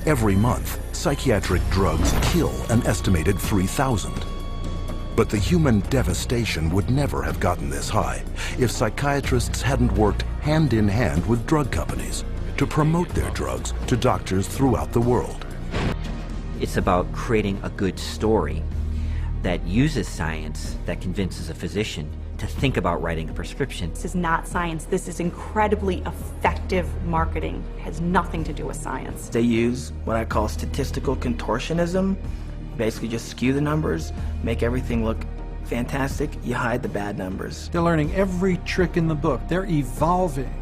Every month, psychiatric drugs kill an estimated 3,000. But the human devastation would never have gotten this high if psychiatrists hadn't worked hand in hand with drug companies to promote their drugs to doctors throughout the world. It's about creating a good story that uses science, that convinces a physician to think about writing a prescription. This is not science. This is incredibly effective marketing. It has nothing to do with science. They use what I call statistical contortionism. Basically just skew the numbers, make everything look fantastic, you hide the bad numbers. They're learning every trick in the book. They're evolving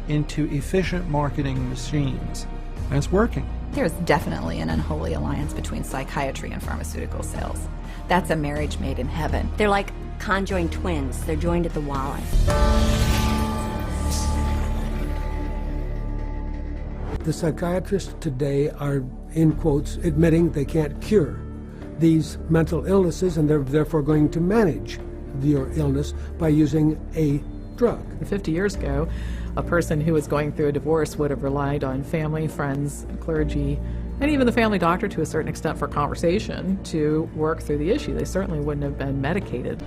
into efficient marketing machines, and it's working. There's definitely an unholy alliance between psychiatry and pharmaceutical sales. That's a marriage made in heaven. They're like conjoined twins. They're joined at the wallet. The psychiatrists today are, in quotes, admitting they can't cure these mental illnesses, and they're therefore going to manage your illness by using a drug. 50 years ago, a person who was going through a divorce would have relied on family, friends, clergy, and even the family doctor to a certain extent for conversation to work through the issue. They certainly wouldn't have been medicated.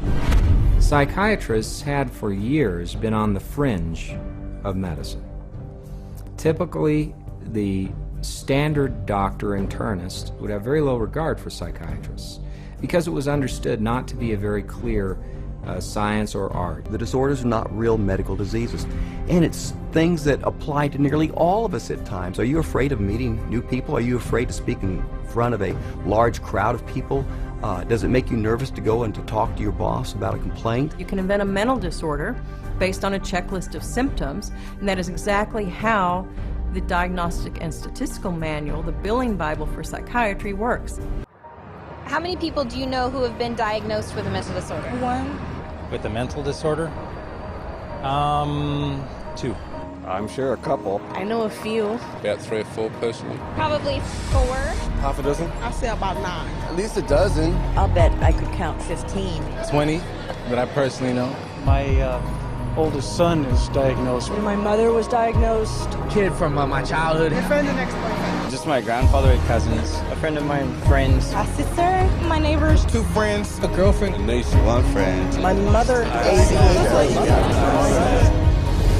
Psychiatrists had for years been on the fringe of medicine. Typically, the standard doctor internist would have very low regard for psychiatrists because it was understood not to be a very clear science or art. The disorders are not real medical diseases, and it's things that apply to nearly all of us at times. Are you afraid of meeting new people? Are you afraid to speak in front of a large crowd of people? Does it make you nervous to go and to talk to your boss about a complaint? You can invent a mental disorder based on a checklist of symptoms, and that is exactly how the Diagnostic and Statistical Manual, the billing Bible for psychiatry, works. How many people do you know who have been diagnosed with a mental disorder? One. With a mental disorder? 2. I'm sure a couple. I know a few. About 3 or 4 personally. Probably 4. Half a dozen? I'll say about 9. At least a dozen. I'll bet I could count 15. 20 that I personally know. My oldest son is diagnosed. My mother was diagnosed. Kid from my childhood. My friend and ex-boyfriend. Just my grandfather and cousins. A friend of mine, friends. A sister, my neighbors. 2 friends. A girlfriend. At least 1 friend. My mother.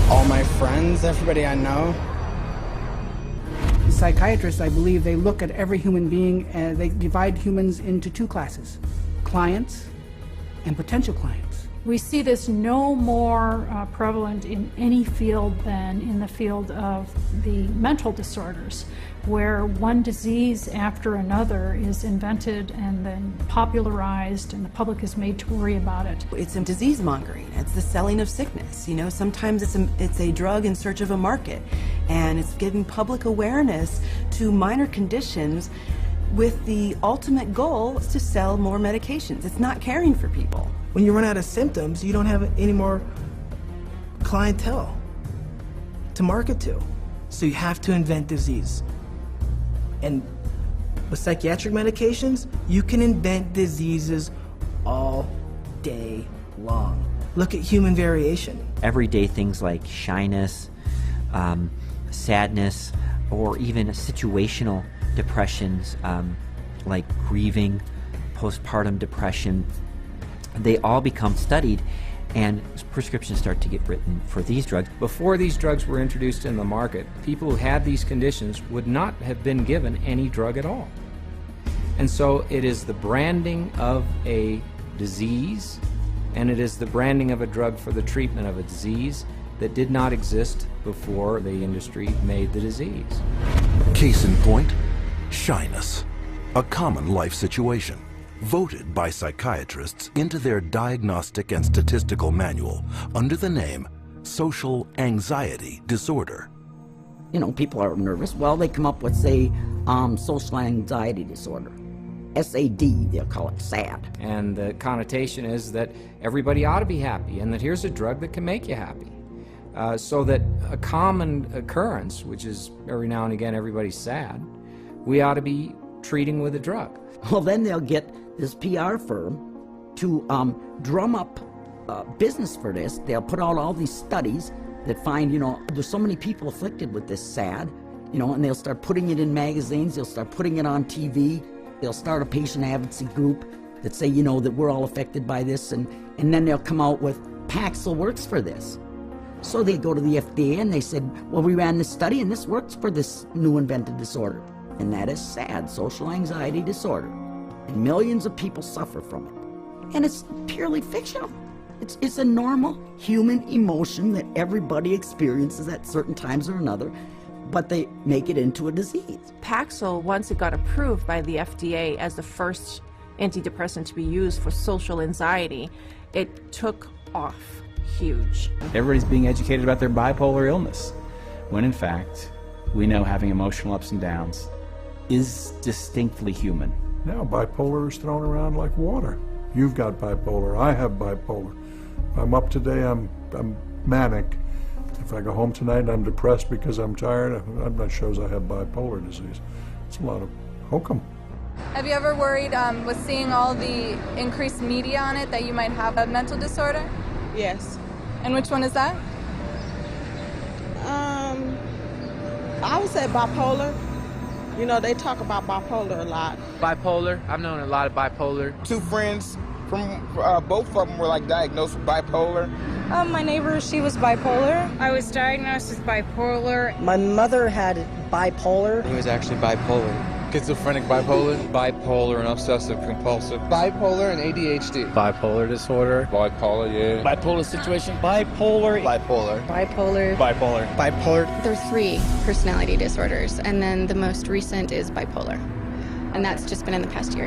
All my friends, everybody I know. Psychiatrists, I believe, they look at every human being and they divide humans into 2 classes, clients and potential clients. We see this no more prevalent in any field than in the field of the mental disorders, where one disease after another is invented and then popularized and the public is made to worry about it. It's a disease mongering. It's the selling of sickness. You know, sometimes it's a drug in search of a market, and it's giving public awareness to minor conditions with the ultimate goal is to sell more medications. It's not caring for people. When you run out of symptoms, you don't have any more clientele to market to. So you have to invent disease. And with psychiatric medications, you can invent diseases all day long. Look at human variation. Everyday things like shyness, sadness, or even situational depressions like grieving, postpartum depression, they all become studied and prescriptions start to get written for these drugs. Before these drugs were introduced in the market, people who had these conditions would not have been given any drug at all. And so it is the branding of a disease, and it is the branding of a drug for the treatment of a disease that did not exist before the industry made the disease. Case in point, shyness, a common life situation, voted by psychiatrists into their Diagnostic and Statistical Manual under the name Social Anxiety Disorder. You know, people are nervous. Well, they come up with, say, social anxiety disorder. SAD, they'll call it SAD. And the connotation is that everybody ought to be happy and that here's a drug that can make you happy. So that a common occurrence, which is every now and again everybody's sad, we ought to be treating with a drug. Well, then they'll get this PR firm to drum up business for this. They'll put out all these studies that find, you know, there's so many people afflicted with this SAD, You know, and they'll start putting it in magazines, they'll start putting it on TV, they'll start a patient advocacy group that say, you know, that we're all affected by this, and then they'll come out with Paxil works for this. So they go to the FDA and they said, well, we ran this study and this works for this new invented disorder. And that is sad, social anxiety disorder. And millions of people suffer from it. And it's purely fictional. It's a normal human emotion that everybody experiences at certain times or another, but they make it into a disease. Paxil, once it got approved by the FDA as the first antidepressant to be used for social anxiety, it took off huge. Everybody's being educated about their bipolar illness, when in fact, we know having emotional ups and downs is distinctly human. Now bipolar is thrown around like water. You've got bipolar, I have bipolar. If I'm up today, I'm manic. If I go home tonight, I'm depressed because I'm tired. That shows I have bipolar disease. It's a lot of hokum. Have you ever worried with seeing all the increased media on it that you might have a mental disorder? Yes. And which one is that? I would say bipolar. You know, they talk about bipolar a lot. Bipolar. I've known a lot of bipolar. Two friends from both of them were like diagnosed with bipolar. My neighbor, she was bipolar. I was diagnosed with bipolar. My mother had bipolar. He was actually bipolar. Schizophrenic bipolar. Bipolar and obsessive compulsive. Bipolar and ADHD. Bipolar disorder. Bipolar, yeah. Bipolar situation. Bipolar. Bipolar. Bipolar. Bipolar. Bipolar. There are 3 personality disorders, and then the most recent is bipolar. And that's just been in the past year.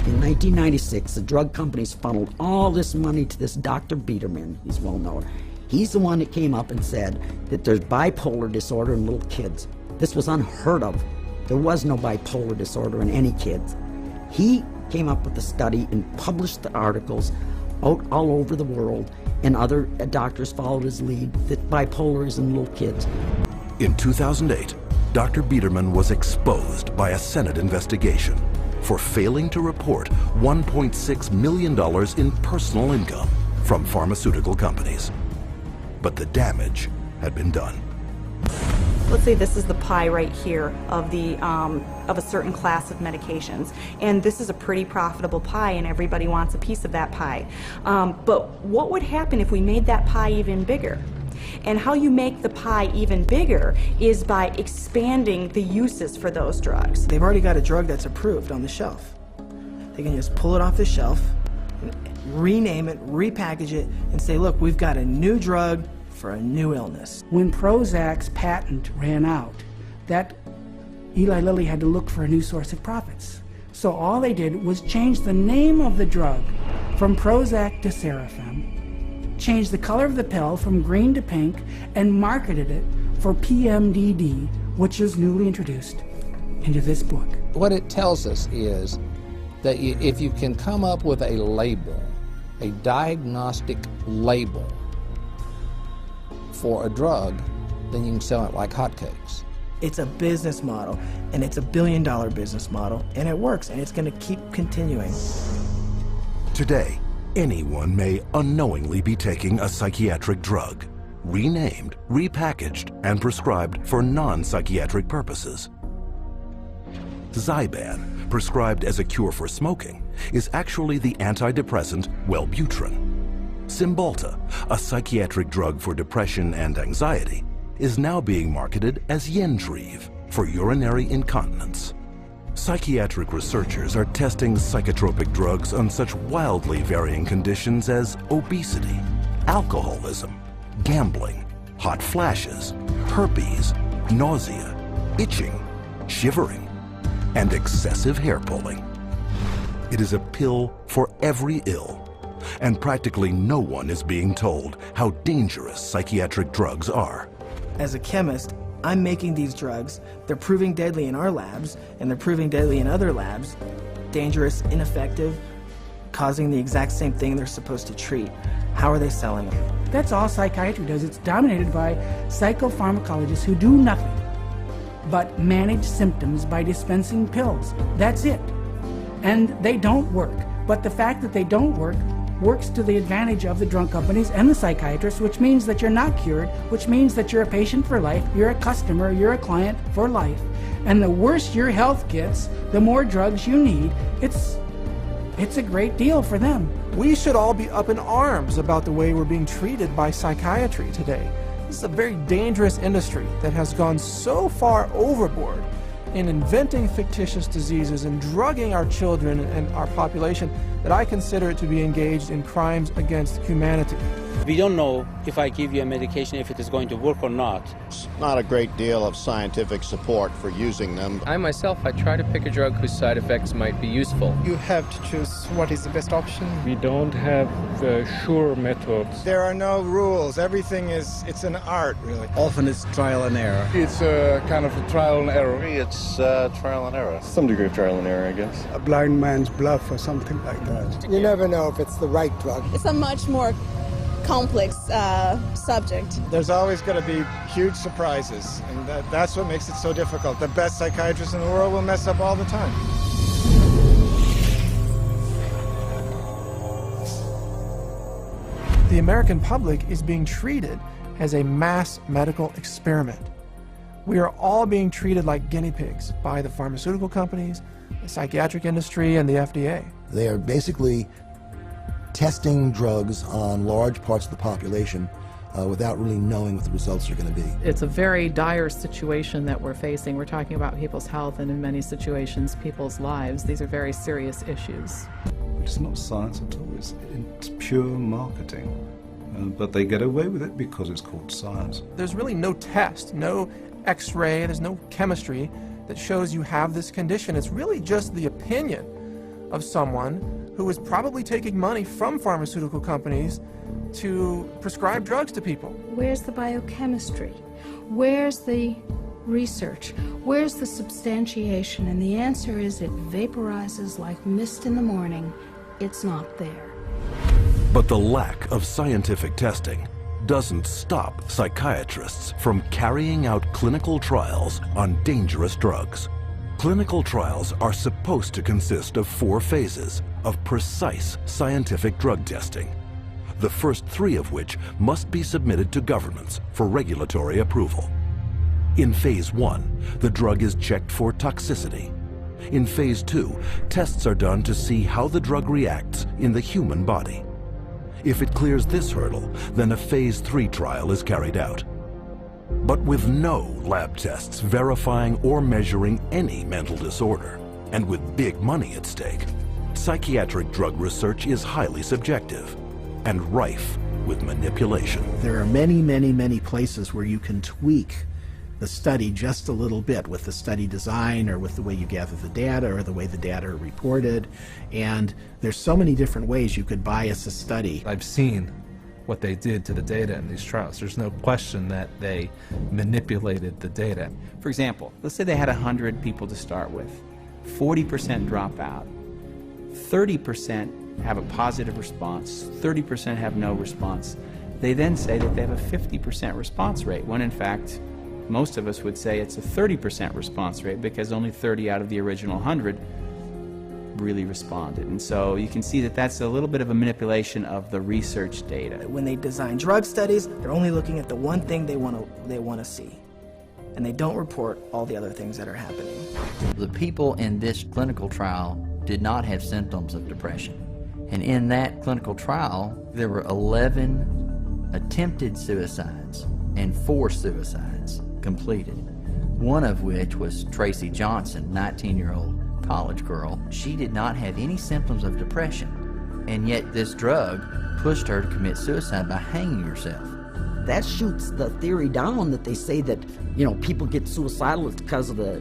In 1996, the drug companies funneled all this money to this Dr. Biederman. He's well known. He's the one that came up and said that there's bipolar disorder in little kids. This was unheard of. There was no bipolar disorder in any kids. He came up with the study and published the articles out all over the world, and other doctors followed his lead that bipolar is in little kids. In 2008, Dr. Biederman was exposed by a Senate investigation for failing to report $1.6 million in personal income from pharmaceutical companies. But the damage had been done. Let's say this is the pie right here of a certain class of medications, and this is a pretty profitable pie and everybody wants a piece of that pie. But what would happen if we made that pie even bigger? And how you make the pie even bigger is by expanding the uses for those drugs. They've already got a drug that's approved on the shelf. They can just pull it off the shelf, rename it, repackage it, and say, look, we've got a new drug for a new illness. When Prozac's patent ran out, that Eli Lilly had to look for a new source of profits. So all they did was change the name of the drug from Prozac to Serafem, changed the color of the pill from green to pink, and marketed it for PMDD, which is newly introduced into this book. What it tells us is that if you can come up with a label, a diagnostic label for a drug, then you can sell it like hotcakes. It's a business model, and it's $1 billion business model, and it works, and it's going to keep continuing. Today, anyone may unknowingly be taking a psychiatric drug, renamed, repackaged, and prescribed for non-psychiatric purposes. Zyban, prescribed as a cure for smoking, is actually the antidepressant Wellbutrin. Cymbalta, a psychiatric drug for depression and anxiety, is now being marketed as Yentriv for urinary incontinence. Psychiatric researchers are testing psychotropic drugs on such wildly varying conditions as obesity, alcoholism, gambling, hot flashes, herpes, nausea, itching, shivering, and excessive hair pulling. It is a pill for every ill, and practically no one is being told how dangerous psychiatric drugs are. As a chemist, I'm making these drugs. They're proving deadly in our labs, and they're proving deadly in other labs. Dangerous, ineffective, causing the exact same thing they're supposed to treat. How are they selling them? That's all psychiatry does. It's dominated by psychopharmacologists who do nothing but manage symptoms by dispensing pills. That's it. And they don't work. But the fact that they don't work works to the advantage of the drug companies and the psychiatrists, which means that you're not cured, which means that you're a patient for life, you're a customer, you're a client for life. And the worse your health gets, the more drugs you need. It's a great deal for them. We should all be up in arms about the way we're being treated by psychiatry today. This is a very dangerous industry that has gone so far overboard in inventing fictitious diseases and drugging our children and our population that I consider it to be engaged in crimes against humanity. We don't know if I give you a medication if it is going to work or not. It's not a great deal of scientific support for using them. I myself, I try to pick a drug whose side effects might be useful. You have to choose what is the best option. We don't have sure methods. There are no rules. Everything it's an art, really. Often it's trial and error. It's kind of a trial and error. It's trial and error. Some degree of trial and error, I guess. A blind man's bluff or something like that. You never know if it's the right drug. It's a much more complex subject. There's always going to be huge surprises, and that's what makes it so difficult. The best psychiatrists in the world will mess up all the time. The American public is being treated as a mass medical experiment. We are all being treated like guinea pigs by the pharmaceutical companies, the psychiatric industry, and the FDA. They are basically testing drugs on large parts of the population without really knowing what the results are going to be. It's a very dire situation that we're facing. We're talking about people's health and in many situations people's lives. These are very serious issues. It's not science at all, it's pure marketing. But they get away with it because it's called science. There's really no test, no x-ray, there's no chemistry that shows you have this condition. It's really just the opinion of someone who is probably taking money from pharmaceutical companies to prescribe drugs to people. Where's the biochemistry? Where's the research? Where's the substantiation? And the answer is it vaporizes like mist in the morning. It's not there. But the lack of scientific testing doesn't stop psychiatrists from carrying out clinical trials on dangerous drugs. Clinical trials are supposed to consist of 4 phases of precise scientific drug testing, the first 3 of which must be submitted to governments for regulatory approval. In phase 1, the drug is checked for toxicity. In phase 2, tests are done to see how the drug reacts in the human body. If it clears this hurdle, then a phase 3 trial is carried out. But with no lab tests verifying or measuring any mental disorder, and with big money at stake, psychiatric drug research is highly subjective and rife with manipulation. There are many, many, many places where you can tweak the study just a little bit with the study design or with the way you gather the data or the way the data are reported. And there's so many different ways you could bias a study. I've seen what they did to the data in these trials. There's no question that they manipulated the data. For example, let's say they had 100 people to start with. 40% drop out. 30% have a positive response. 30% have no response. They then say that they have a 50% response rate, when in fact, most of us would say it's a 30% response rate because only 30 out of the original 100 really responded. And so you can see that that's a little bit of a manipulation of the research data. When they design drug studies, they're only looking at the one thing they want to see. And they don't report all the other things that are happening. The people in this clinical trial did not have symptoms of depression. And in that clinical trial, there were 11 attempted suicides and 4 suicides completed. One of which was Tracy Johnson, 19-year-old college girl. She did not have any symptoms of depression, and yet this drug pushed her to commit suicide by hanging herself. That shoots the theory down that they say that, people get suicidal because of the,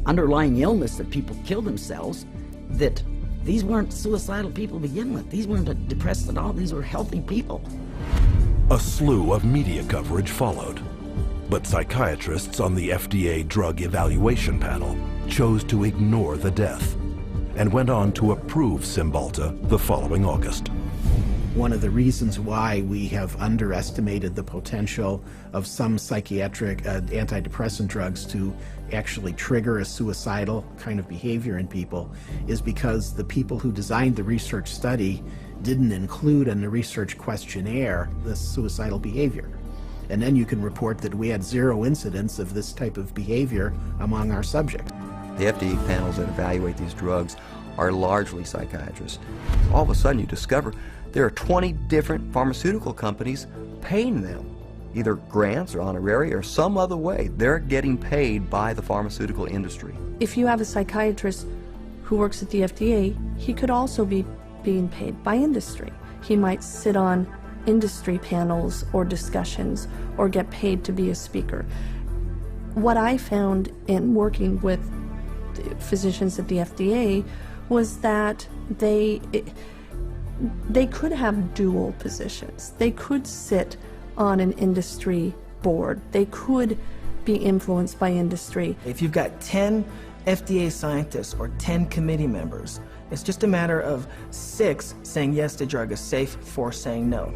underlying illness that people kill themselves, that these weren't suicidal people to begin with. These weren't depressed at all. These were healthy people. A slew of media coverage followed, but psychiatrists on the FDA Drug Evaluation Panel chose to ignore the death and went on to approve Cymbalta the following August. One of the reasons why we have underestimated the potential of some psychiatric antidepressant drugs to actually trigger a suicidal kind of behavior in people is because the people who designed the research study didn't include in the research questionnaire this suicidal behavior. And then you can report that we had 0 incidents of this type of behavior among our subjects. The FDA panels that evaluate these drugs are largely psychiatrists. All of a sudden you discover there are 20 different pharmaceutical companies paying them, either grants or honorary or some other way. They're getting paid by the pharmaceutical industry. If you have a psychiatrist who works at the FDA, he could also be being paid by industry. He might sit on industry panels or discussions or get paid to be a speaker. What I found in working with physicians at the FDA was that they could have dual positions. They could sit on an industry board. They could be influenced by industry. If you've got 10 FDA scientists or 10 committee members, it's just a matter of 6 saying yes, the drug is safe, 4 saying no.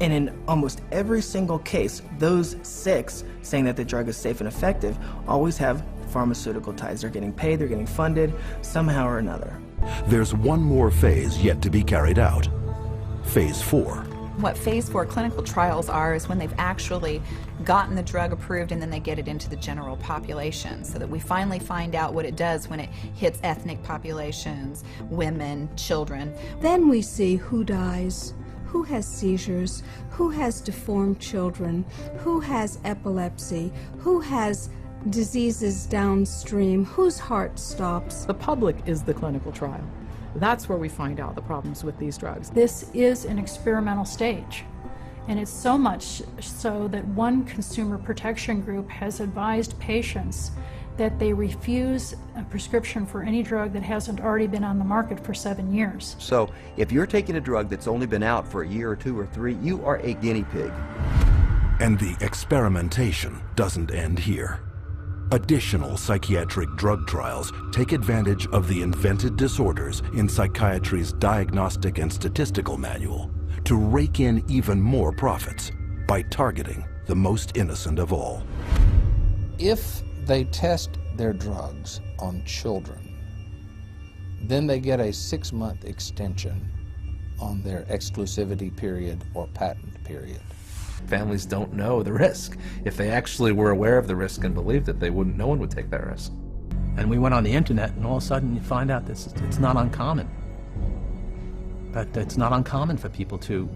And in almost every single case, those 6 saying that the drug is safe and effective always have pharmaceutical ties. They're getting paid, they're getting funded, somehow or another. There's one more phase yet to be carried out. Phase 4. What phase 4 clinical trials are is when they've actually gotten the drug approved and then they get it into the general population, so that we finally find out what it does when it hits ethnic populations, women, children. Then we see who dies, who has seizures, who has deformed children, who has epilepsy, who has diseases downstream, whose heart stops. The public is the clinical trial. That's where we find out the problems with these drugs. This is an experimental stage, and it's so much so that one consumer protection group has advised patients that they refuse a prescription for any drug that hasn't already been on the market for 7 years. So if you're taking a drug that's only been out for a year or 2 or 3, you are a guinea pig. And the experimentation doesn't end here. Additional psychiatric drug trials take advantage of the invented disorders in Psychiatry's Diagnostic and Statistical Manual to rake in even more profits by targeting the most innocent of all. If they test their drugs on children, then they get a 6-month extension on their exclusivity period or patent period. Families don't know the risk. If they actually were aware of the risk and believed it, no one would take that risk. And we went on the internet, and all of a sudden you find out this it's not uncommon. But it's not uncommon for people to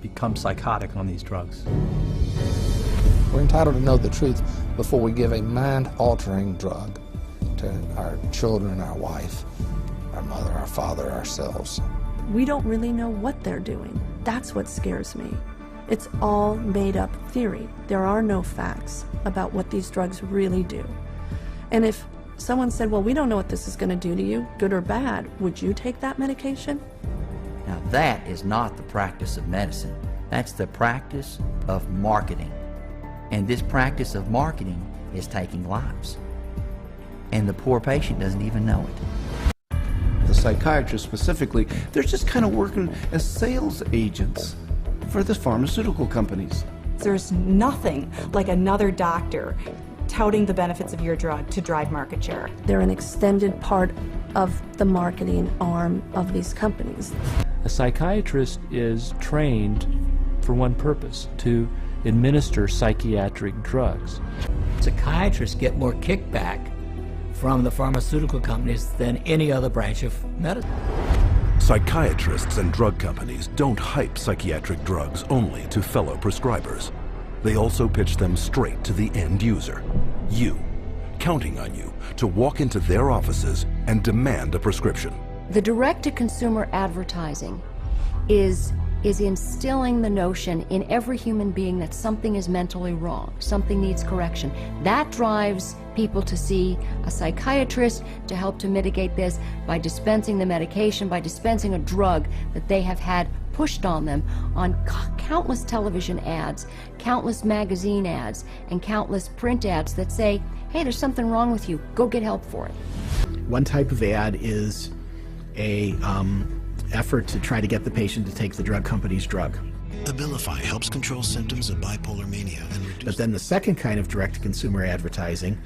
become psychotic on these drugs. We're entitled to know the truth before we give a mind-altering drug to our children, our wife, our mother, our father, ourselves. We don't really know what they're doing. That's what scares me. It's all made up theory. There are no facts about what these drugs really do. And if someone said, well, we don't know what this is going to do to you, good or bad, would you take that medication? Now that is not the practice of medicine. That's the practice of marketing. And this practice of marketing is taking lives. And the poor patient doesn't even know it. The psychiatrists specifically, they're just kind of working as sales agents for the pharmaceutical companies. There's nothing like another doctor touting the benefits of your drug to drive market share. They're an extended part of the marketing arm of these companies. A psychiatrist is trained for one purpose, to administer psychiatric drugs. Psychiatrists get more kickback from the pharmaceutical companies than any other branch of medicine. Psychiatrists and drug companies don't hype psychiatric drugs only to fellow prescribers. They also pitch them straight to the end user, you, counting on you to walk into their offices and demand a prescription. The direct-to-consumer advertising is instilling the notion in every human being that something is mentally wrong, something needs correction. That drives people to see a psychiatrist to help to mitigate this by dispensing the medication, by dispensing a drug that they have had pushed on them on countless television ads, countless magazine ads, and countless print ads that say, hey, there's something wrong with you, go get help for it. One type of ad is a effort to try to get the patient to take the drug company's drug. Abilify helps control symptoms of bipolar mania and reduce... But then the second kind of direct-to-consumer advertising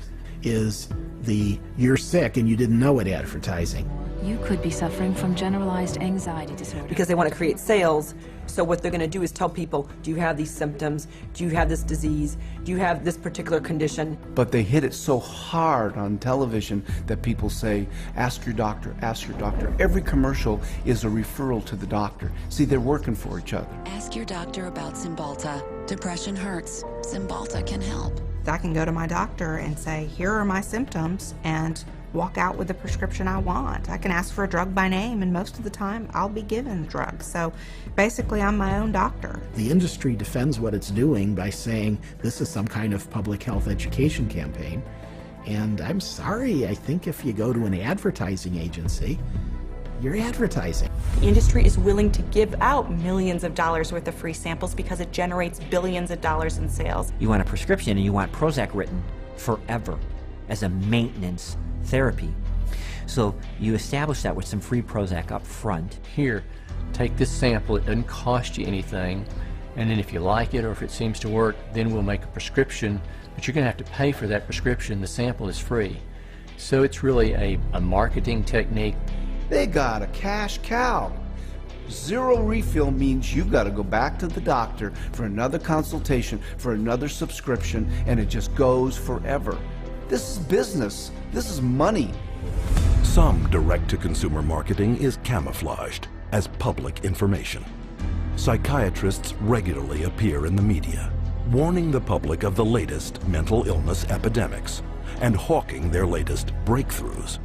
is the you're sick and you didn't know it advertising. You could be suffering from generalized anxiety disorder. Because they want to create sales, so what they're going to do is tell people, do you have these symptoms? Do you have this disease? Do you have this particular condition? But they hit it so hard on television that people say, ask your doctor, ask your doctor. Every commercial is a referral to the doctor. See, they're working for each other. Ask your doctor about Cymbalta. Depression hurts. Cymbalta can help. I can go to my doctor and say, here are my symptoms, and walk out with the prescription I want. I can ask for a drug by name, and most of the time I'll be given the drug. So basically I'm my own doctor. The industry defends what it's doing by saying this is some kind of public health education campaign. And I'm sorry, I think if you go to an advertising agency, you're advertising. The industry is willing to give out millions of dollars worth of free samples because it generates billions of dollars in sales. You want a prescription and you want Prozac written forever as a maintenance therapy. So you establish that with some free Prozac up front. Here, take this sample, it doesn't cost you anything, and then if you like it or if it seems to work, then we'll make a prescription, but you're going to have to pay for that prescription. The sample is free. So it's really a marketing technique. They got a cash cow. Zero refill means you've got to go back to the doctor for another consultation, for another subscription, and it just goes forever. This is business. This is money. Some direct-to-consumer marketing is camouflaged as public information. Psychiatrists regularly appear in the media, warning the public of the latest mental illness epidemics and hawking their latest breakthroughs.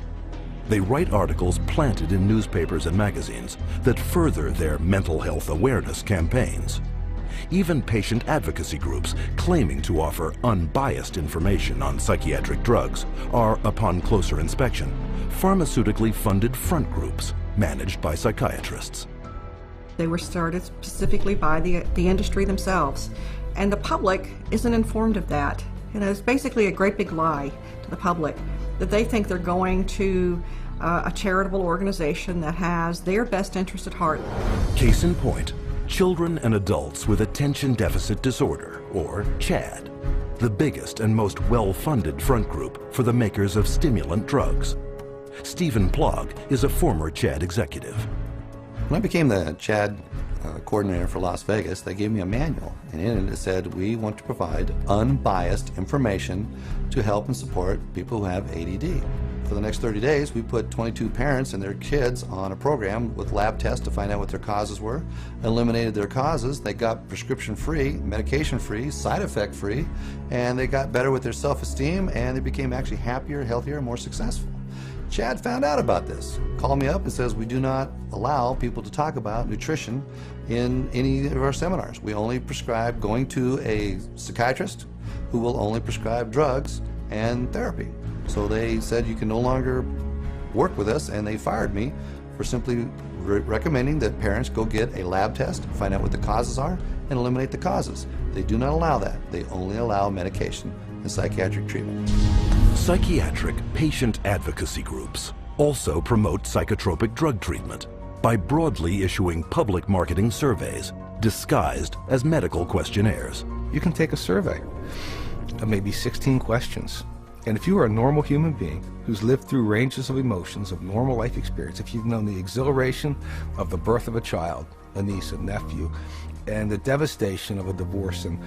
They write articles planted in newspapers and magazines that further their mental health awareness campaigns. Even patient advocacy groups claiming to offer unbiased information on psychiatric drugs are, upon closer inspection, pharmaceutically funded front groups managed by psychiatrists. They were started specifically by the industry themselves, and the public isn't informed of that. You know, it's basically a great big lie to the public that they think they're going to a charitable organization that has their best interest at heart. Case in point, children and adults with attention deficit disorder, or CHAD, the biggest and most well-funded front group for the makers of stimulant drugs. Stephen Plog is a former CHAD executive. When I became the CHAD coordinator for Las Vegas, they gave me a manual, and in it it said, we want to provide unbiased information to help and support people who have ADD. For the next 30 days, we put 22 parents and their kids on a program with lab tests to find out what their causes were, eliminated their causes, they got prescription-free, medication-free, side-effect-free, and they got better with their self-esteem, and they became actually happier, healthier, and more successful. CHAD found out about this, called me up and says, we do not allow people to talk about nutrition in any of our seminars. We only prescribe going to a psychiatrist who will only prescribe drugs and therapy. So they said you can no longer work with us, and they fired me for simply recommending that parents go get a lab test, find out what the causes are, and eliminate the causes. They do not allow that. They only allow medication and psychiatric treatment. Psychiatric patient advocacy groups also promote psychotropic drug treatment by broadly issuing public marketing surveys disguised as medical questionnaires. You can take a survey of maybe 16 questions. And if you are a normal human being who's lived through ranges of emotions of normal life experience, if you've known the exhilaration of the birth of a child, a niece, a nephew, and the devastation of a divorce and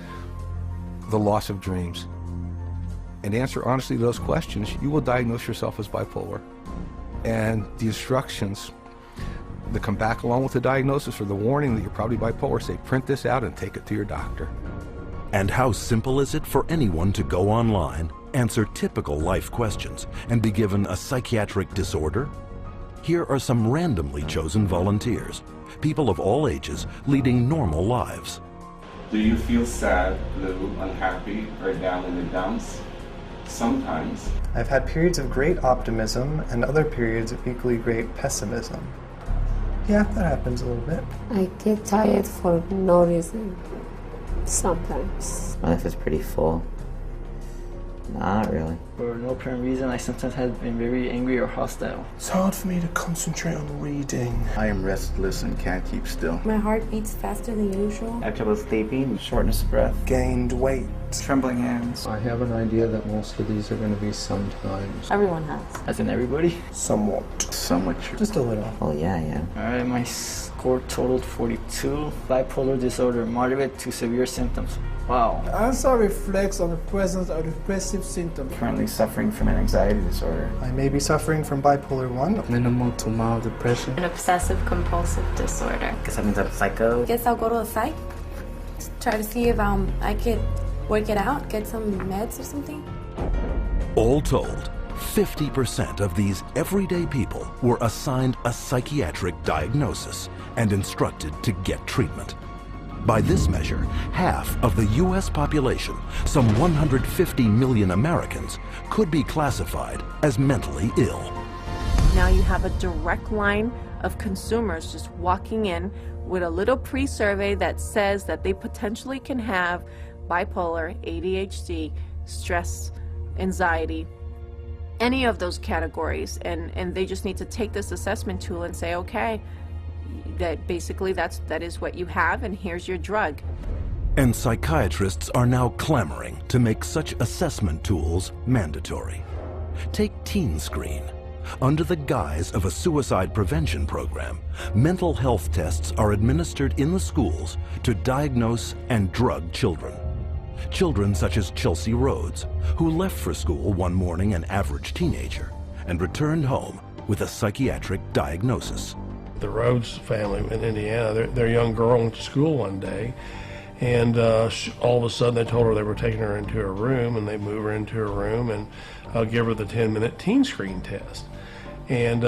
the loss of dreams, and answer honestly to those questions, you will diagnose yourself as bipolar. And the instructions that come back along with the diagnosis or the warning that you're probably bipolar say, print this out and take it to your doctor. And how simple is it for anyone to go online, answer typical life questions, and be given a psychiatric disorder? Here are some randomly chosen volunteers, people of all ages leading normal lives. Do you feel sad, blue, unhappy, or down in the dumps? Sometimes. I've had periods of great optimism and other periods of equally great pessimism. Yeah, that happens a little bit. I get tired for no reason. Sometimes. Life is pretty full. Not really. For no apparent reason, I sometimes have been very angry or hostile. It's hard for me to concentrate on reading. I am restless and can't keep still. My heart beats faster than usual. I have trouble sleeping, shortness of breath. Gained weight. Trembling hands. I have an idea that most of these are going to be sometimes. Everyone has. As in everybody? Somewhat. Somewhat true. Just a little. Oh yeah. Alright, my score totaled 42. Bipolar disorder, moderate to severe symptoms. Wow. Answer reflects on the presence of depressive symptoms. Currently suffering from an anxiety disorder. I may be suffering from bipolar 1. Minimal to mild depression. An obsessive compulsive disorder. Guess that means I'm psycho. Guess I'll go to a psych. Try to see if I could work it out, get some meds or something. All told, 50% of these everyday people were assigned a psychiatric diagnosis and instructed to get treatment. By this measure, half of the U.S. population, some 150 million Americans, could be classified as mentally ill. Now you have a direct line of consumers just walking in with a little pre-survey that says that they potentially can have bipolar, ADHD, stress, anxiety, any of those categories, and they just need to take this assessment tool and say, okay, that basically that is what you have, and here's your drug. And psychiatrists are now clamoring to make such assessment tools mandatory. Take Teen Screen. Under the guise of a suicide prevention program, mental health tests are administered in the schools to diagnose and drug children. Children such as Chelsea Rhodes, who left for school one morning an average teenager and returned home with a psychiatric diagnosis. The Rhodes family in Indiana, their young girl went to school one day, and all of a sudden they told her they were taking her into her room, and they move her into her room and give her the 10-minute teen screen test. And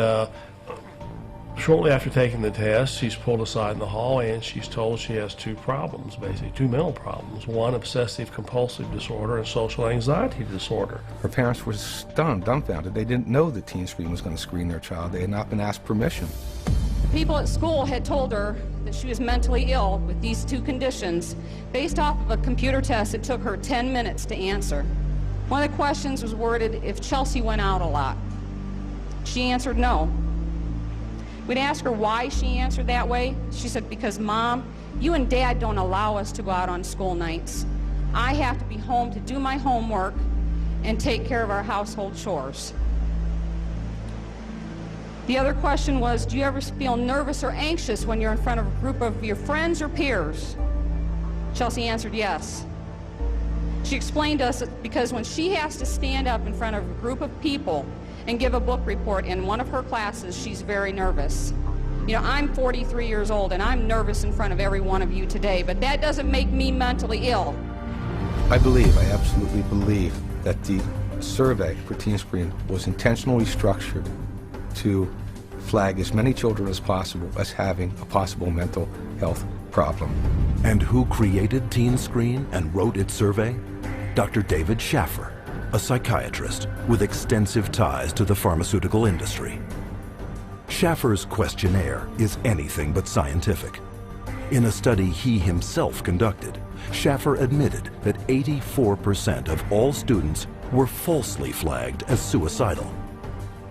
shortly after taking the test, she's pulled aside in the hallway and she's told she has two problems, basically, two mental problems. One, obsessive compulsive disorder, and social anxiety disorder. Her parents were stunned, dumbfounded. They didn't know that Teen Screen was going to screen their child. They had not been asked permission. People at school had told her that she was mentally ill with these two conditions based off of a computer test that took her 10 minutes to answer. One of the questions was worded if Chelsea went out a lot. She answered no. We'd ask her why she answered that way. She said, because Mom, you and Dad don't allow us to go out on school nights. I have to be home to do my homework and take care of our household chores. The other question was, do you ever feel nervous or anxious when you're in front of a group of your friends or peers? Chelsea answered yes. She explained to us that because when she has to stand up in front of a group of people and give a book report in one of her classes, she's very nervous. You know, I'm 43 years old and I'm nervous in front of every one of you today, but that doesn't make me mentally ill. I absolutely believe that the survey for Teen Screen was intentionally structured to flag as many children as possible as having a possible mental health problem. And who created Teen Screen and wrote its survey? Dr. David Schaffer, a psychiatrist with extensive ties to the pharmaceutical industry. Schaffer's questionnaire is anything but scientific. In a study he himself conducted, Schaffer admitted that 84% of all students were falsely flagged as suicidal.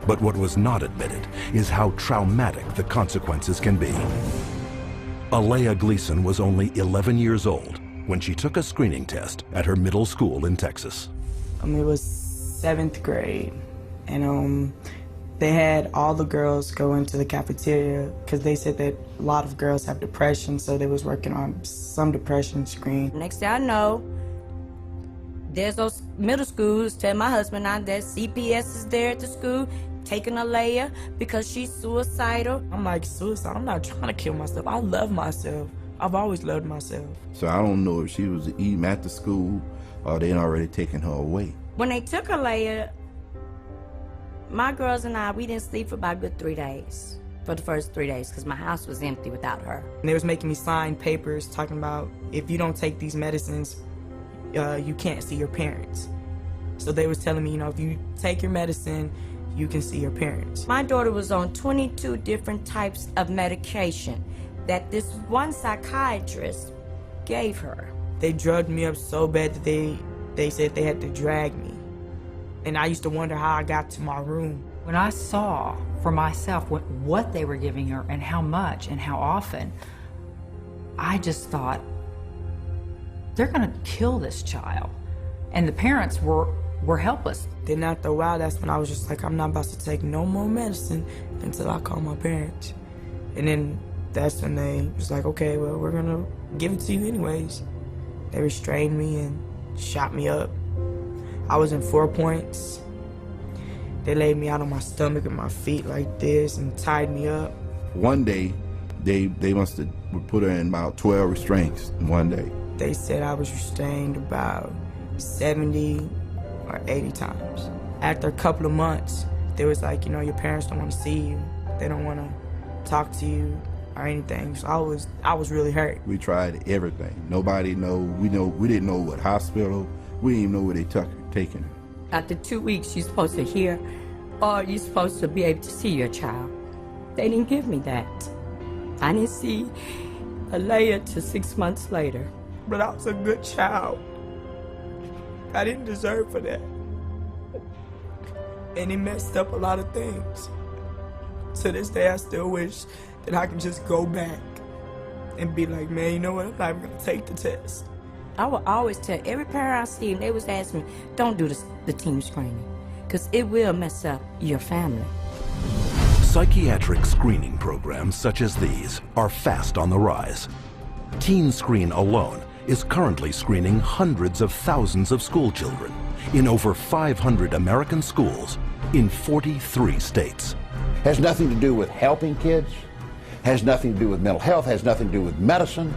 But what was not admitted is how traumatic the consequences can be. Alea Gleason was only 11 years old when she took a screening test at her middle school in Texas. It was 7th grade, and they had all the girls go into the cafeteria because they said that a lot of girls have depression, so they was working on some depression screen. Next thing I know, there's those middle schools tell my husband now that CPS is there at the school taking Alea because she's suicidal. I'm like, suicide? I'm not trying to kill myself. I love myself. I've always loved myself. So I don't know if she was eating at the school or they'd already taken her away. When they took Alea, my girls and I, we didn't sleep for about a good 3 days. For the first 3 days, because my house was empty without her. And they was making me sign papers talking about if you don't take these medicines, you can't see your parents. So they was telling me, you know, if you take your medicine, you can see your parents. My daughter was on 22 different types of medication that this one psychiatrist gave her. They drugged me up so bad that they said they had to drag me. And I used to wonder how I got to my room. When I saw for myself what they were giving her and how much and how often, I just thought, they're gonna kill this child. And the parents were helpless. Then after a while, that's when I was just like, I'm not about to take no more medicine until I call my parents. And then that's when they was like, okay, well, we're gonna give it to you anyways. They restrained me and shot me up. I was in 4 points. They laid me out on my stomach and my feet like this and tied me up. One day, they must have put her in about 12 restraints in one day. They said I was restrained about 70 or 80 times. After a couple of months, they was like, you know, your parents don't want to see you. They don't want to talk to you or anything. So I was really hurt. We tried everything. Nobody we didn't know what hospital. We didn't even know where they taken her. After 2 weeks, you're supposed to hear, or you're supposed to be able to see your child. They didn't give me that. I didn't see Alea till 6 months later. But I was a good child. I didn't deserve for that. And he messed up a lot of things. To this day, I still wish that I could just go back and be like, man, you know what, I'm not even gonna take the test. I would always tell every parent I see, and they was asking me, don't do the team screening, because it will mess up your family. Psychiatric screening programs such as these are fast on the rise. Teen Screen alone is currently screening hundreds of thousands of school children in over 500 American schools in 43 states. Has nothing to do with helping kids, has nothing to do with mental health, has nothing to do with medicine.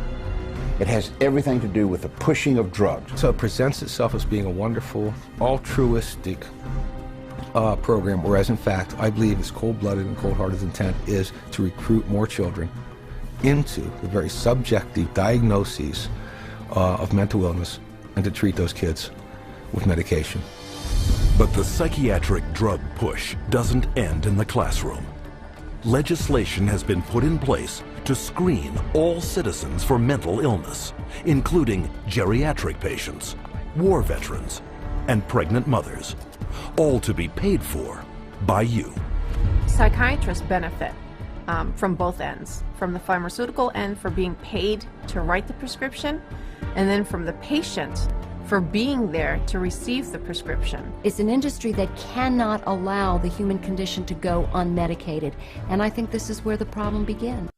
It has everything to do with the pushing of drugs. So it presents itself as being a wonderful, altruistic program, whereas in fact, I believe its cold-blooded and cold-hearted intent is to recruit more children into the very subjective diagnoses of mental illness and to treat those kids with medication. But the psychiatric drug push doesn't end in the classroom. Legislation has been put in place to screen all citizens for mental illness, including geriatric patients, war veterans, and pregnant mothers, all to be paid for by you. Psychiatrists benefit from both ends, from the pharmaceutical end for being paid to write the prescription, and then from the patient for being there to receive the prescription. It's an industry that cannot allow the human condition to go unmedicated, and I think this is where the problem begins.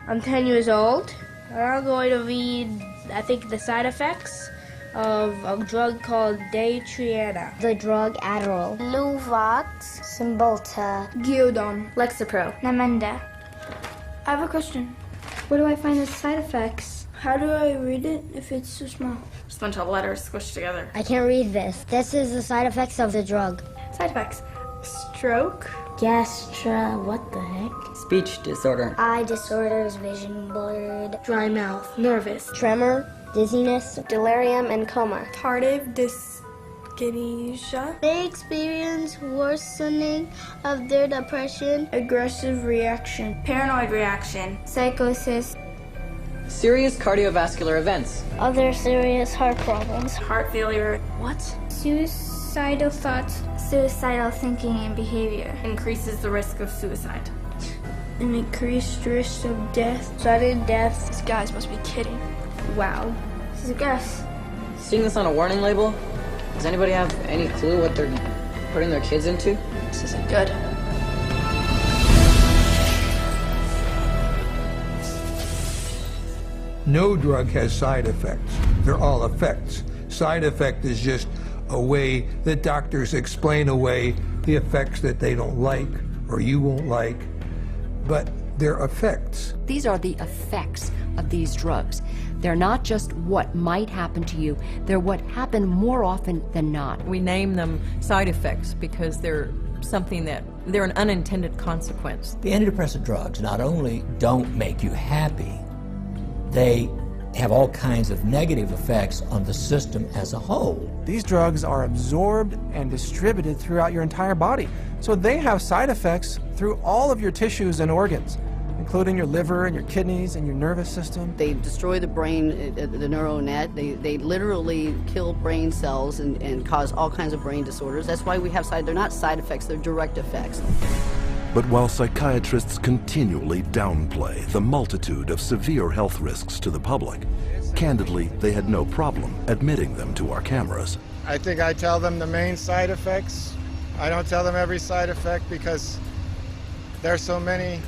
I'm 10 years old. I'm going to read, I think, the side effects of a drug called Diagnose. The drug Adderall. Luvox. Cymbalta. Gyudon. Lexapro. Namenda. I have a question. Where do I find the side effects? How do I read it if it's so small? Just a bunch of letters squished together. I can't read this. This is the side effects of the drug. Side effects. Stroke. What the heck? Speech disorder. Eye disorders, vision blurred. Dry mouth. Nervous. Tremor, dizziness, delirium, and coma. Tardive dyskinesia. They experience worsening of their depression. Aggressive reaction. Paranoid reaction. Psychosis. Serious cardiovascular events. Other serious heart problems. Heart failure. What? Suicidal thoughts. Suicidal thinking and behavior. Increases the risk of suicide. An increased risk of death. Sudden death. These guys must be kidding. Wow. This is gross. Seeing this on a warning label, does anybody have any clue what they're putting their kids into? This isn't good. No drug has side effects. They're all effects. Side effect is just a way that doctors explain away the effects that they don't like or you won't like, but they're effects. These are the effects of these drugs. They're not just what might happen to you, they're what happen more often than not. We name them side effects because they're an unintended consequence. The antidepressant drugs not only don't make you happy, they have all kinds of negative effects on the system as a whole. These drugs are absorbed and distributed throughout your entire body, so they have side effects through all of your tissues and organs, including your liver and your kidneys and your nervous system. They destroy the brain, the neural net. They literally kill brain cells and cause all kinds of brain disorders. That's why we have they're not side effects, they're direct effects. But while psychiatrists continually downplay the multitude of severe health risks to the public, candidly, they had no problem admitting them to our cameras. I think I tell them the main side effects. I don't tell them every side effect because there's so many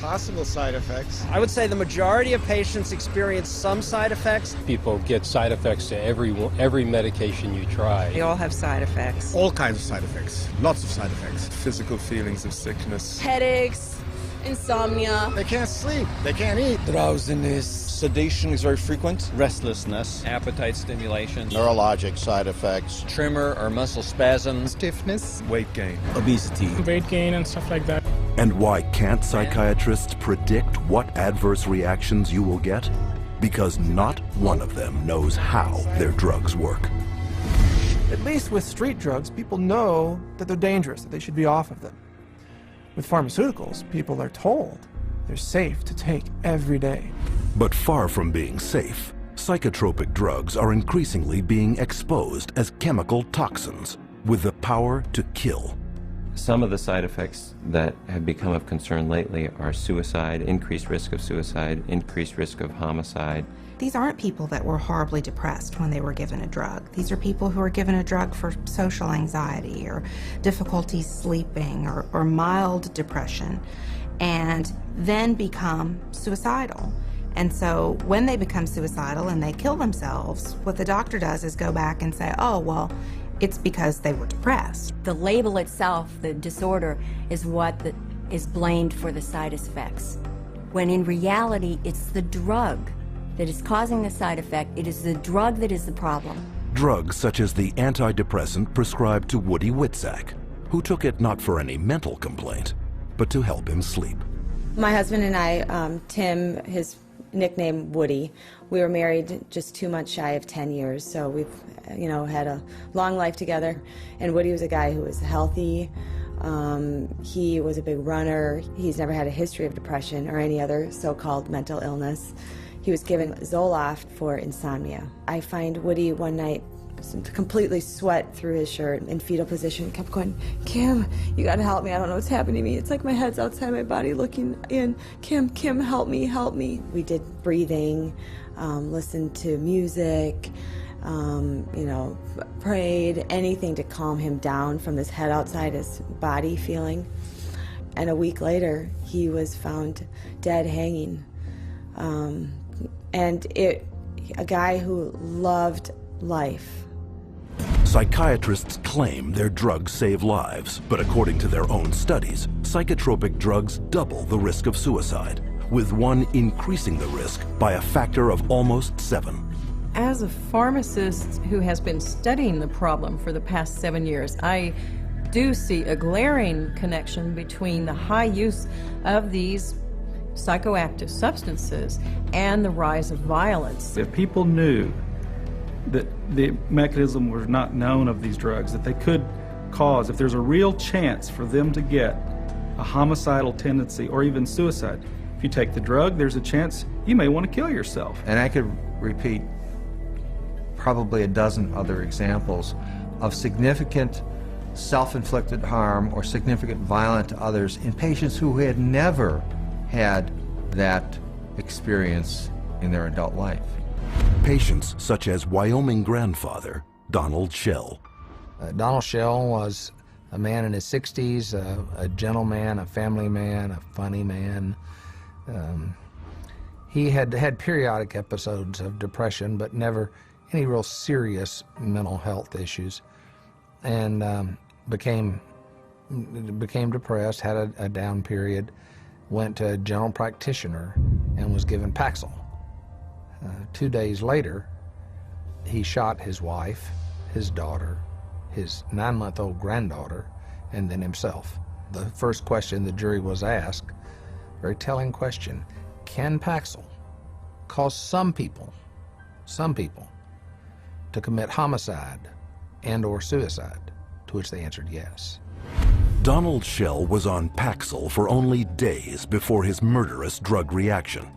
possible side effects. I would say the majority of patients experience some side effects. People get side effects to every medication you try. They all have side effects. All kinds of side effects, lots of side effects. Physical feelings of sickness. Headaches, insomnia. They can't sleep, they can't eat. Drowsiness, sedation is very frequent. Restlessness, appetite stimulation. Neurologic side effects. Tremor or muscle spasms. Stiffness. Weight gain. Obesity. Weight gain and stuff like that. And why can't psychiatrists predict what adverse reactions you will get? Because not one of them knows how their drugs work. At least with street drugs, people know that they're dangerous, that they should be off of them. With pharmaceuticals, people are told they're safe to take every day. But far from being safe, psychotropic drugs are increasingly being exposed as chemical toxins with the power to kill. Some of the side effects that have become of concern lately are suicide, increased risk of suicide, increased risk of homicide. These aren't people that were horribly depressed when they were given a drug. These are people who are given a drug for social anxiety or difficulty sleeping or mild depression and then become suicidal. And so when they become suicidal and they kill themselves, what the doctor does is go back and say, oh, well, it's because they were depressed. The label itself, the disorder, is what is blamed for the side effects, when in reality it's the drug that is causing the side effect. It is the drug that is the problem. Drugs such as the antidepressant prescribed to Woody Witzak, who took it not for any mental complaint, but to help him sleep. My husband and I, Tim, his nickname Woody, we were married just 2 months shy of 10 years, so we've had a long life together. And Woody was a guy who was healthy. He was a big runner. He's never had a history of depression or any other so-called mental illness. He was given Zoloft for insomnia. I find Woody one night completely sweat through his shirt in fetal position, kept going, Kim, you gotta help me, I don't know what's happening to me. It's like my head's outside my body looking in. Kim, help me, help me. We did breathing, listened to music, prayed, anything to calm him down from this head outside his body feeling. And a week later, he was found dead hanging. A guy who loved life. Psychiatrists claim their drugs save lives, but according to their own studies, psychotropic drugs double the risk of suicide, with one increasing the risk by a factor of almost 7. As a pharmacist who has been studying the problem for the past 7 years, I do see a glaring connection between the high use of these psychoactive substances and the rise of violence. If people knew that the mechanism was not known of these drugs, that they could cause, if there's a real chance for them to get a homicidal tendency or even suicide, if you take the drug, there's a chance you may want to kill yourself. And I could repeat probably a dozen other examples of significant self-inflicted harm or significant violence to others in patients who had never had that experience in their adult life. Patients such as Wyoming grandfather Donald Schell. Donald Schell was a man in his 60s, a gentleman, a family man, a funny man. He had had periodic episodes of depression, but never any real serious mental health issues, and became depressed, had a down period, went to a general practitioner and was given Paxil. 2 days later, he shot his wife, his daughter, his 9-month-old granddaughter, and then himself. The first question the jury was asked, very telling question, can Paxil cause some people to commit homicide and or suicide? To which they answered yes. Donald Schell was on Paxil for only days before his murderous drug reaction.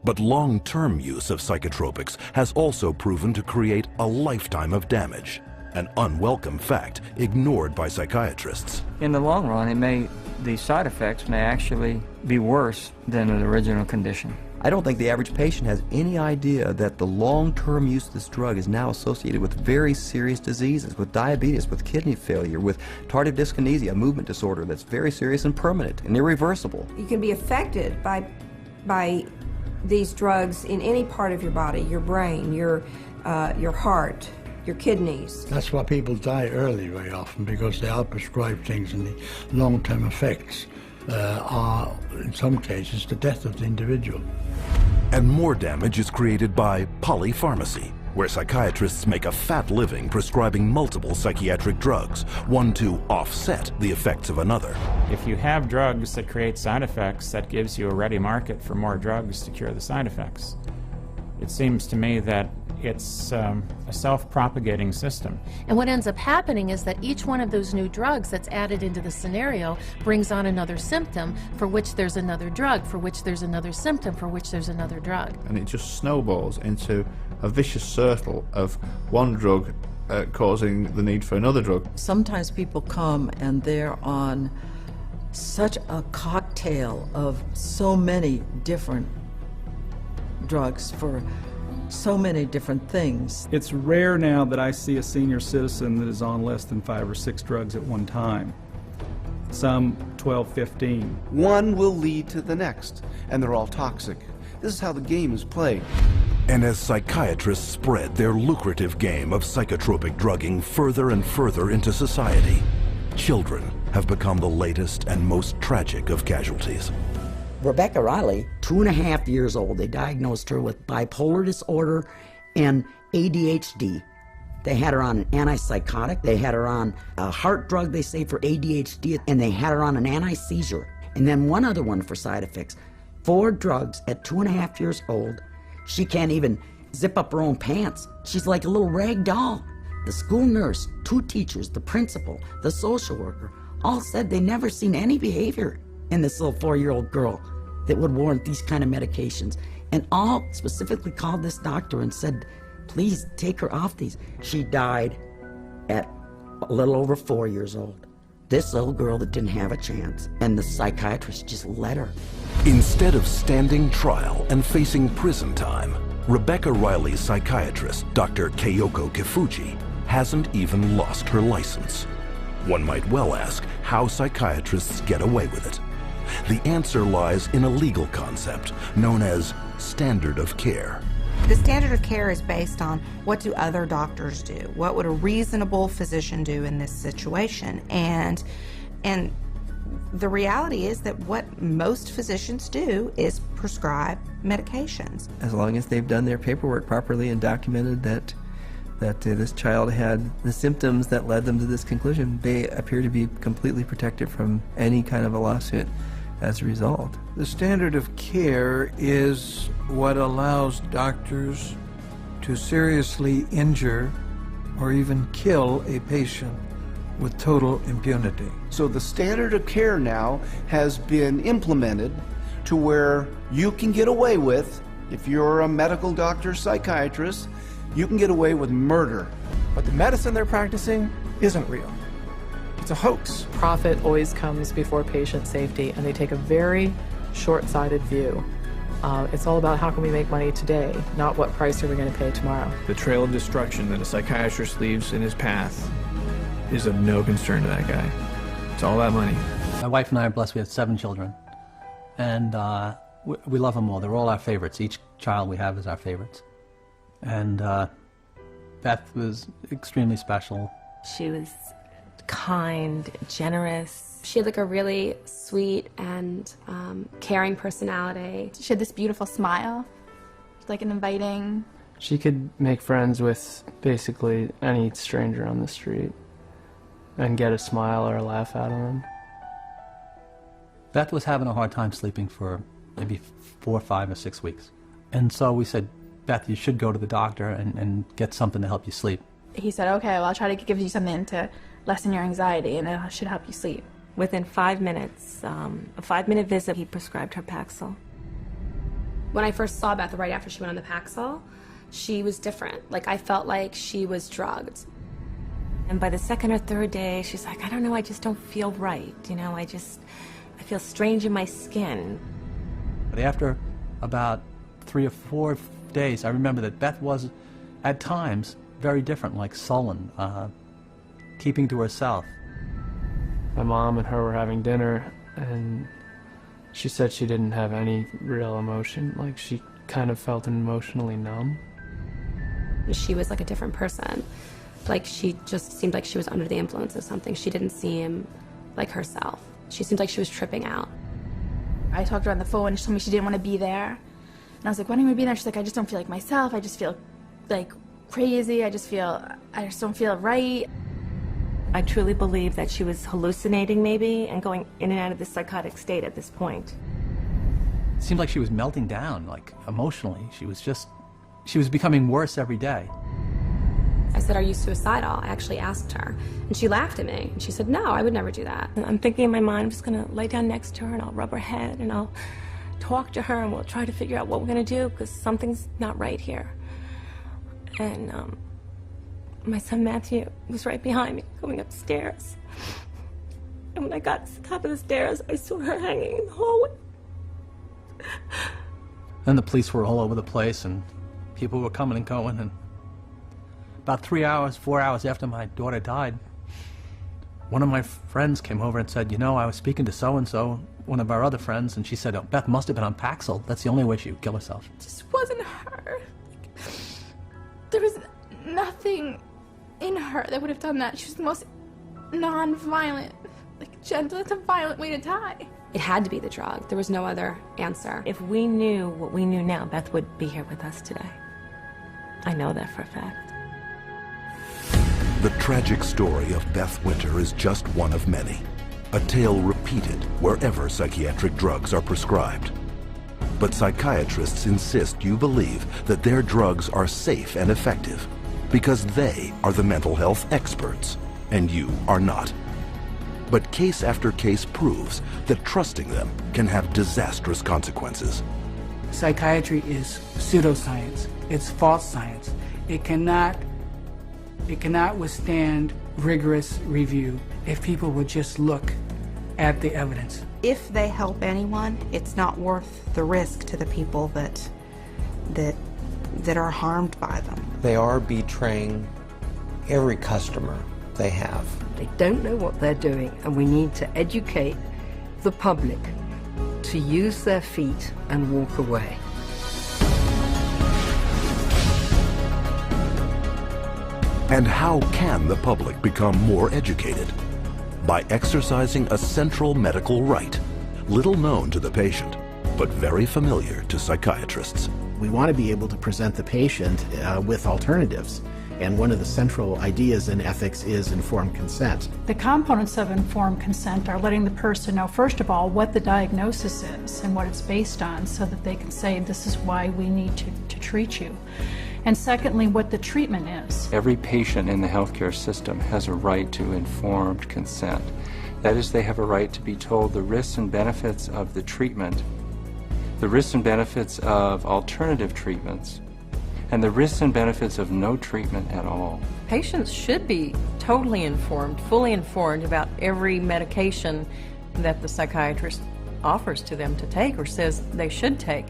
But long-term use of psychotropics has also proven to create a lifetime of damage, an unwelcome fact ignored by psychiatrists. In the long run, the side effects may actually be worse than the original condition. I don't think the average patient has any idea that the long-term use of this drug is now associated with very serious diseases, with diabetes, with kidney failure, with tardive dyskinesia, a movement disorder that's very serious and permanent and irreversible. You can be affected by these drugs in any part of your body, your brain, your heart, your kidneys. That's why people die early very often, because they are prescribed things, and the long-term effects are, in some cases, the death of the individual. And more damage is created by polypharmacy, where psychiatrists make a fat living prescribing multiple psychiatric drugs, one to offset the effects of another. If you have drugs that create side effects, that gives you a ready market for more drugs to cure the side effects. It seems to me that it's a self-propagating system. And what ends up happening is that each one of those new drugs that's added into the scenario brings on another symptom for which there's another drug, for which there's another symptom, for which there's another drug. And it just snowballs into a vicious circle of one drug causing the need for another drug. Sometimes people come and they're on such a cocktail of so many different drugs for so many different things. It's rare now that I see a senior citizen that is on less than 5 or 6 drugs at one time. Some 12, 15. One will lead to the next, and they're all toxic. This is how the game is played. And as psychiatrists spread their lucrative game of psychotropic drugging further and further into society, children have become the latest and most tragic of casualties. Rebecca Riley, 2.5 years old, they diagnosed her with bipolar disorder and ADHD. They had her on an antipsychotic, they had her on a heart drug, they say, for ADHD, and they had her on an anti-seizure. And then one other one for side effects. 4 drugs at 2.5 years old. She can't even zip up her own pants. She's like a little rag doll. The school nurse, 2 teachers, the principal, the social worker, all said they never seen any behavior in this little 4-year-old girl that would warrant these kind of medications. And all specifically called this doctor and said, please take her off these. She died at a little over 4 years old. This little girl that didn't have a chance, and the psychiatrist just let her. Instead of standing trial and facing prison time, Rebecca Riley's psychiatrist, Dr. Keiko Kifuji, hasn't even lost her license. One might well ask how psychiatrists get away with it. The answer lies in a legal concept known as standard of care. The standard of care is based on what do other doctors do? What would a reasonable physician do in this situation? And the reality is that what most physicians do is prescribe medications. As long as they've done their paperwork properly and documented that this child had the symptoms that led them to this conclusion, they appear to be completely protected from any kind of a lawsuit as a result. The standard of care is what allows doctors to seriously injure or even kill a patient with total impunity. So the standard of care now has been implemented to where you can get away with, if you're a medical doctor, psychiatrist, you can get away with murder. But the medicine they're practicing isn't real. It's a hoax. Profit always comes before patient safety, and they take a very short-sighted view. It's all about how can we make money today, not what price are we going to pay tomorrow. The trail of destruction that a psychiatrist leaves in his path is of no concern to that guy. It's all about money. My wife and I are blessed. We have 7 children, and we love them all. They're all our favorites. Each child we have is our favorites. And Beth was extremely special. She was kind, generous. She had like a really sweet and caring personality. She had this beautiful smile, like an inviting. She could make friends with basically any stranger on the street and get a smile or a laugh out of them. Beth was having a hard time sleeping for maybe 4, 5, or 6 weeks. And so we said, Beth, you should go to the doctor and get something to help you sleep. He said, okay, well, I'll try to give you something to lessen your anxiety, and it should help you sleep. Within 5 minutes, a 5-minute visit, he prescribed her Paxil. When I first saw Beth right after she went on the Paxil, she was different. Like, I felt like she was drugged. And by the second or third day, she's like, I don't know, I just don't feel right. You know, I feel strange in my skin. But after about 3 or 4 days, I remember that Beth was, at times, very different, like sullen, keeping to herself. My mom and her were having dinner, and she said she didn't have any real emotion. Like, she kind of felt emotionally numb. She was like a different person. Like, she just seemed like she was under the influence of something. She didn't seem like herself. She seemed like she was tripping out. I talked to her on the phone and she told me she didn't want to be there. And I was like, why don't you be there? She's like, I just don't feel like myself. I just feel like crazy. I just don't feel right. I truly believe that she was hallucinating maybe and going in and out of this psychotic state at this point. It seemed like she was melting down, like emotionally. She was becoming worse every day. I said, are you suicidal? I actually asked her. And she laughed at me. And she said, no, I would never do that. And I'm thinking in my mind, I'm just going to lay down next to her and I'll rub her head and I'll talk to her and we'll try to figure out what we're going to do because something's not right here. And my son Matthew was right behind me going upstairs. And when I got to the top of the stairs, I saw her hanging in the hallway. Then the police were all over the place and people were coming and going, and about 3 hours, 4 hours after my daughter died, one of my friends came over and said, you know, I was speaking to so-and-so, one of our other friends, and she said, oh, Beth must have been on Paxil. That's the only way she would kill herself. It just wasn't her. There was nothing in her that would have done that. She was the most non-violent, like gentle. It's a violent way to die. It had to be the drug. There was no other answer. If we knew what we knew now, Beth would be here with us today. I know that for a fact. The tragic story of Beth Winter is just one of many, a tale repeated wherever psychiatric drugs are prescribed. But psychiatrists insist you believe that their drugs are safe and effective because they are the mental health experts and you are not. But case after case proves that trusting them can have disastrous consequences. Psychiatry is pseudoscience. It's false science. It cannot withstand rigorous review if people would just look at the evidence. If they help anyone, it's not worth the risk to the people that are harmed by them. They are betraying every customer they have. They don't know what they're doing, and we need to educate the public to use their feet and walk away. And how can the public become more educated? By exercising a central medical right, little known to the patient, but very familiar to psychiatrists. We want to be able to present the patient with alternatives. And one of the central ideas in ethics is informed consent. The components of informed consent are letting the person know, first of all, what the diagnosis is and what it's based on so that they can say, this is why we need to treat you. And secondly, what the treatment is. Every patient in the healthcare system has a right to informed consent. That is, they have a right to be told the risks and benefits of the treatment, the risks and benefits of alternative treatments, and the risks and benefits of no treatment at all. Patients should be totally informed, fully informed about every medication that the psychiatrist offers to them to take or says they should take.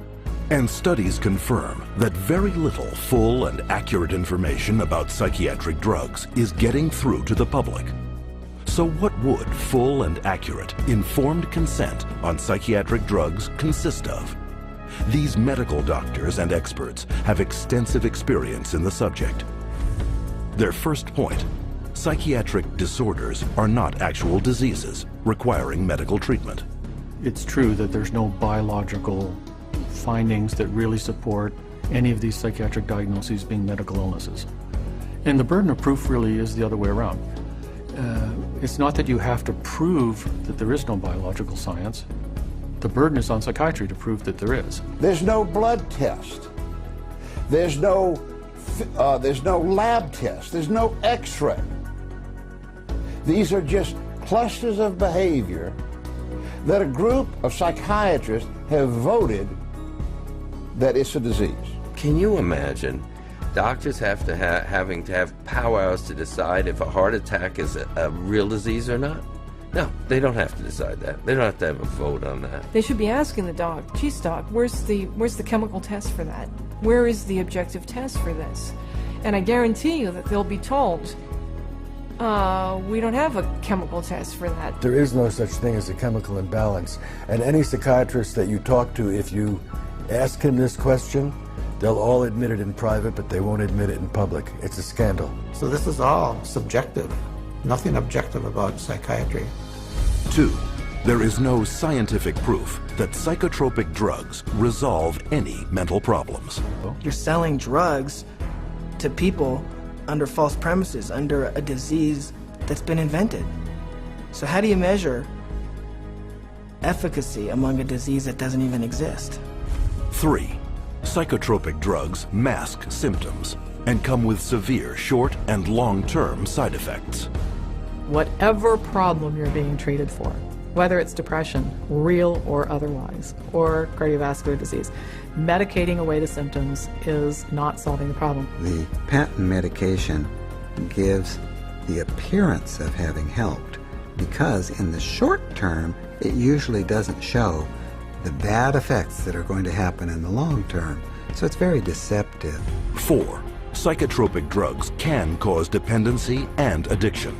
And studies confirm that very little full and accurate information about psychiatric drugs is getting through to the public. So what would full and accurate, informed consent on psychiatric drugs consist of? These medical doctors and experts have extensive experience in the subject. Their first point, psychiatric disorders are not actual diseases requiring medical treatment. It's true that there's no biological findings that really support any of these psychiatric diagnoses being medical illnesses. And the burden of proof really is the other way around. It's not that you have to prove that there is no biological science. The burden is on psychiatry to prove that there is. There's no blood test. There's no lab test. There's no x-ray. These are just clusters of behavior that a group of psychiatrists have voted that it's a disease. Can you imagine doctors having to have powwows to decide if a heart attack is a real disease or not? No, they don't have to decide that. They don't have to have a vote on that. They should be asking the doc, geez doc, where's the chemical test for that? Where is the objective test for this? And I guarantee you that they'll be told, we don't have a chemical test for that. There is no such thing as a chemical imbalance. And any psychiatrist that you talk to, if you ask him this question, they'll all admit it in private, but they won't admit it in public. It's a scandal. So this is all subjective. Nothing objective about psychiatry. 2. There is no scientific proof that psychotropic drugs resolve any mental problems. You're selling drugs to people under false premises, under a disease that's been invented. So how do you measure efficacy among a disease that doesn't even exist? 3. Psychotropic drugs mask symptoms and come with severe short and long-term side effects. Whatever problem you're being treated for, whether it's depression, real or otherwise, or cardiovascular disease, medicating away the symptoms is not solving the problem. The patent medication gives the appearance of having helped because in the short term, it usually doesn't show the bad effects that are going to happen in the long term. So it's very deceptive. 4. Psychotropic drugs can cause dependency and addiction.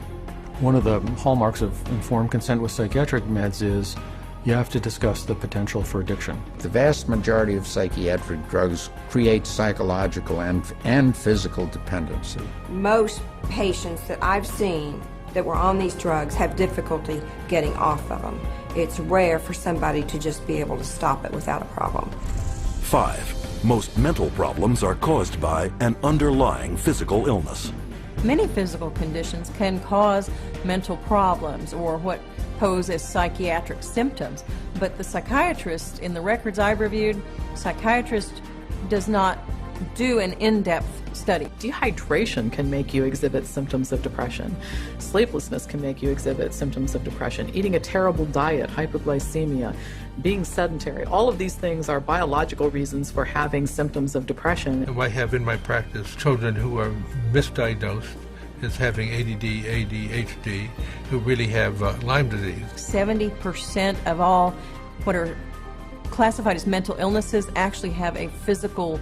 One of the hallmarks of informed consent with psychiatric meds is you have to discuss the potential for addiction. The vast majority of psychiatric drugs create psychological and physical dependency. Most patients that I've seen that were on these drugs have difficulty getting off of them. It's rare for somebody to just be able to stop it without a problem. 5. Most mental problems are caused by an underlying physical illness. Many physical conditions can cause mental problems or what pose as psychiatric symptoms, but the psychiatrist, in the records I've reviewed, psychiatrist does not do an in-depth study. Dehydration can make you exhibit symptoms of depression. Sleeplessness can make you exhibit symptoms of depression. Eating a terrible diet, hypoglycemia, being sedentary, all of these things are biological reasons for having symptoms of depression. I have in my practice children who are misdiagnosed as having ADD, ADHD, who really have Lyme disease. 70% of all what are classified as mental illnesses actually have a physical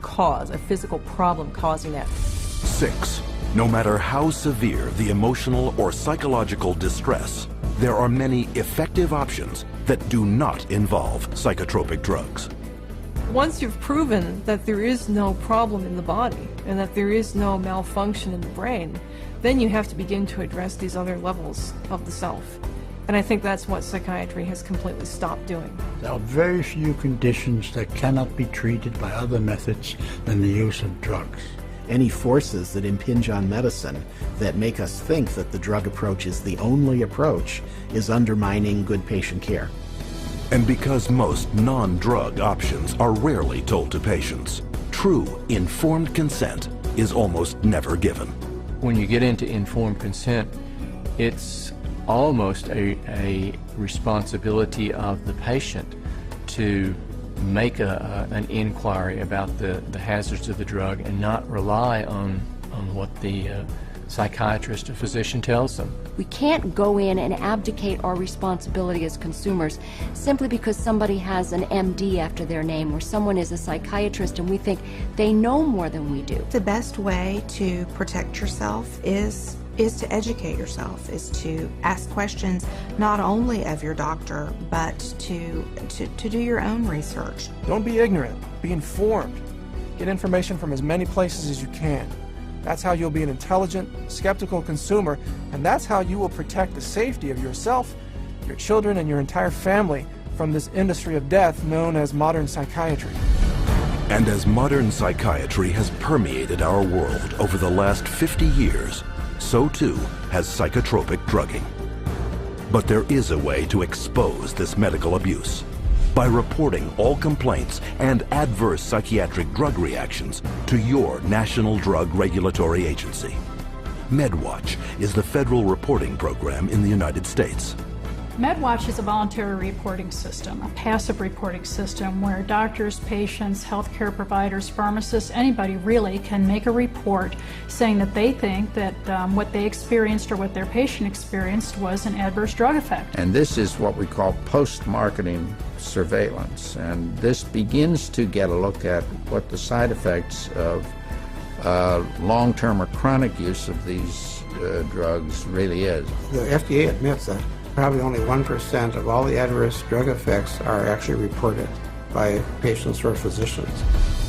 cause, a physical problem causing that. 6. No matter how severe the emotional or psychological distress, there are many effective options that do not involve psychotropic drugs. Once you've proven that there is no problem in the body and that there is no malfunction in the brain, then you have to begin to address these other levels of the self. And I think that's what psychiatry has completely stopped doing. There are very few conditions that cannot be treated by other methods than the use of drugs. Any forces that impinge on medicine that make us think that the drug approach is the only approach is undermining good patient care. And because most non-drug options are rarely told to patients, true informed consent is almost never given. When you get into informed consent, it's almost a responsibility of the patient to make an inquiry about the hazards of the drug and not rely on what the psychiatrist or physician tells them. We can't go in and abdicate our responsibility as consumers simply because somebody has an MD after their name or someone is a psychiatrist and we think they know more than we do. The best way to protect yourself is to educate yourself, is to ask questions not only of your doctor, but to do your own research. Don't be ignorant, be informed. Get information from as many places as you can. That's how you'll be an intelligent, skeptical consumer, and that's how you will protect the safety of yourself, your children, and your entire family from this industry of death known as modern psychiatry. And as modern psychiatry has permeated our world over the last 50 years, so too has psychotropic drugging. But there is a way to expose this medical abuse by reporting all complaints and adverse psychiatric drug reactions to your National Drug Regulatory Agency. MedWatch is the federal reporting program in the United States. MedWatch is a voluntary reporting system, a passive reporting system where doctors, patients, healthcare providers, pharmacists, anybody really can make a report saying that they think that what they experienced or what their patient experienced was an adverse drug effect. And this is what we call post-marketing surveillance. And this begins to get a look at what the side effects of long-term or chronic use of these drugs really is. The FDA admits that probably only 1% of all the adverse drug effects are actually reported by patients or physicians.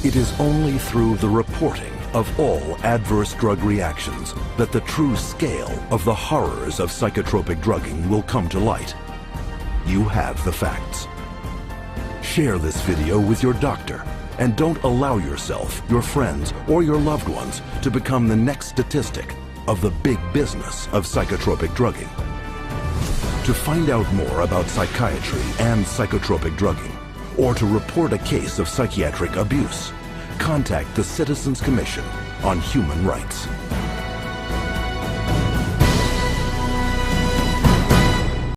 It is only through the reporting of all adverse drug reactions that the true scale of the horrors of psychotropic drugging will come to light. You have the facts. Share this video with your doctor, and don't allow yourself, your friends, or your loved ones to become the next statistic of the big business of psychotropic drugging. To find out more about psychiatry and psychotropic drugging, or to report a case of psychiatric abuse, contact the Citizens Commission on Human Rights.